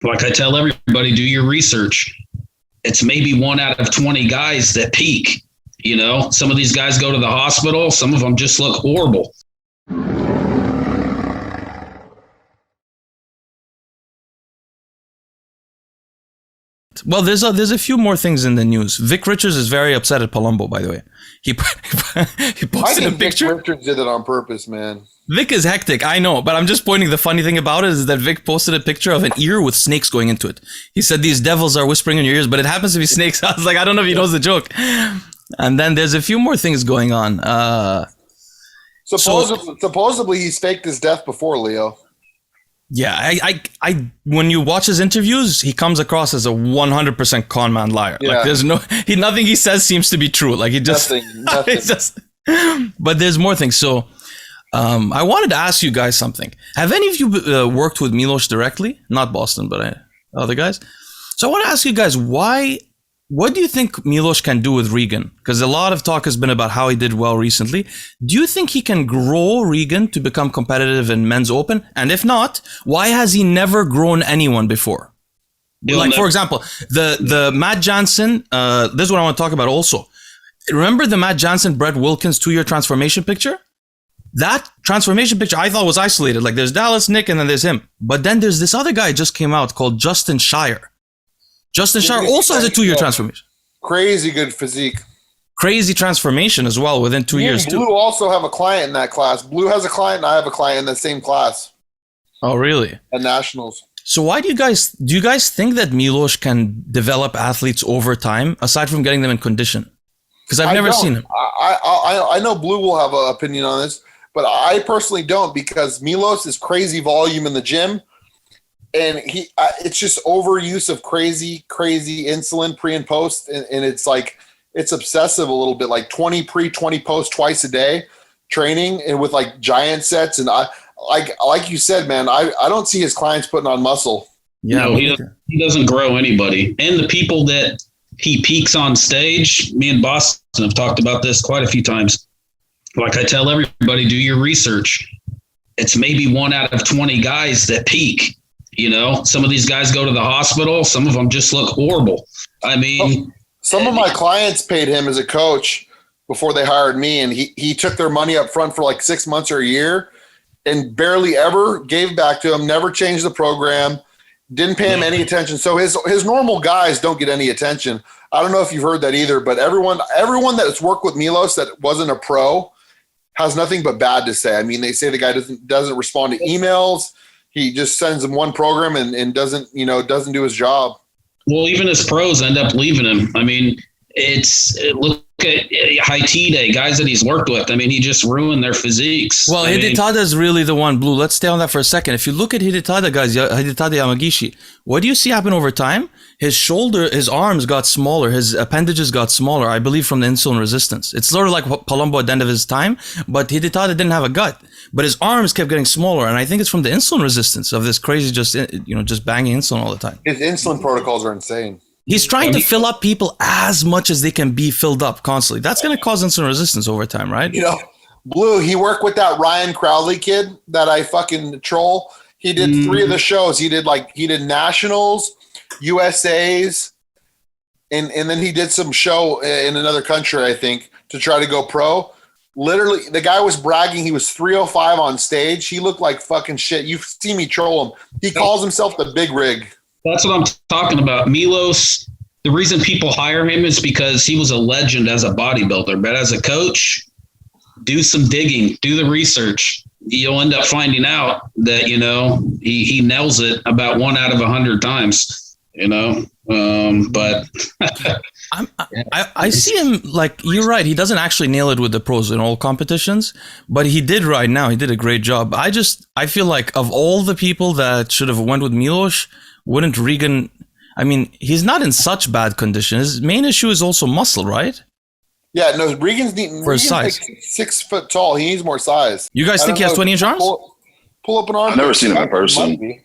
Like I tell everybody, do your research. It's maybe 1 out of 20 guys that peak. You know, some of these guys go to the hospital. Some of them just look horrible. Well, there's a few more things in the news. Vic Richards is very upset at Palumbo, by the way. He posted a picture. Vic Richards did it on purpose, man. Vic is hectic, I know, but I'm just pointing. The funny thing about it is that Vic posted a picture of an ear with snakes going into it. He said these devils are whispering in your ears, but it happens to be snakes. I was like, I don't know if he knows the joke. And then there's a few more things going on. Supposedly he's faked his death before, Leo. Yeah, I when you watch his interviews, he comes across as a 100% con man liar. Yeah. Like there's nothing he says seems to be true. Like he just nothing. But there's more things. So I wanted to ask you guys something. Have any of you worked with Milos directly? Not Boston, but other guys. So I want to ask you guys what do you think Milos can do with Regan? Because a lot of talk has been about how he did well recently. Do you think he can grow Regan to become competitive in men's open? And if not, why has he never grown anyone before? Like, for example, the Matt Jansen, this is what I want to talk about also. Remember the Matt Jansen, Brett Wilkins 2-year transformation picture? That transformation picture I thought was isolated. Like there's Dallas, Nick, and then there's him. But then there's this other guy just came out called Justin Shire. Justin Shire also has a 2-year transformation. Crazy good physique. Crazy transformation as well within 2 years too. Blue also have a client in that class. Blue has a client and I have a client in the same class. Oh, really? At Nationals. So why do you guys think that Milos can develop athletes over time, aside from getting them in condition? Because I've never seen him. I know Blue will have an opinion on this, but I personally don't, because Milos is crazy volume in the gym. And it's just overuse of crazy insulin pre and post. And it's like, it's obsessive a little bit, like 20 pre, 20 post twice a day training, and with like giant sets. And like you said, man, I don't see his clients putting on muscle. Yeah, no, he doesn't grow anybody. And the people that he peaks on stage, me and Boston have talked about this quite a few times. Like I tell everybody, do your research. It's maybe 1 out of 20 guys that peak. You know, some of these guys go to the hospital. Some of them just look horrible. I mean, some of my clients paid him as a coach before they hired me, and he took their money up front for like 6 months or a year and barely ever gave back to him, never changed the program, didn't pay him any attention. So his normal guys don't get any attention. I don't know if you've heard that either, but everyone that's worked with Milos that wasn't a pro has nothing but bad to say. I mean, they say the guy doesn't respond to emails. He just sends them one program and doesn't do his job. Well, even his pros end up leaving him. I mean, look at Haitide, guys that he's worked with. I mean, he just ruined their physiques. Well, Hidetada is really the one, Blue. Let's stay on that for a second. If you look at Hidetada, guys, Hidetada Yamagishi, what do you see happen over time? His arms got smaller. His appendages got smaller, I believe, from the insulin resistance. It's sort of like Palumbo at the end of his time, but Hidetada didn't have a gut. But his arms kept getting smaller, and I think it's from the insulin resistance of this crazy just banging insulin all the time. His insulin protocols are insane. He's trying to fill up people as much as they can be filled up constantly. That's going to cause insulin resistance over time, right? You know, Blue, he worked with that Ryan Crowley kid that I fucking troll. He did 3 of the shows. He did Nationals, USA's, and then he did some show in another country, I think, to try to go pro. Literally, the guy was bragging he was 305 on stage. He looked like fucking shit. You've seen me troll him. He calls himself the Big Rig. That's what I'm talking about. Milos, the reason people hire him is because he was a legend as a bodybuilder. But as a coach, do some digging, do the research. You'll end up finding out that, he nails it about 1 out of 100 times, but I see him, like, you're right. He doesn't actually nail it with the pros in all competitions, but he did right now. He did a great job. I feel like of all the people that should have went with Milos, wouldn't Regan, I mean, he's not in such bad condition. His main issue is also muscle, right? Yeah, no, Regan's for his size. Like 6 foot tall. He needs more size. You guys think he has 20-inch arms? Pull up an arm. I've never seen him in person.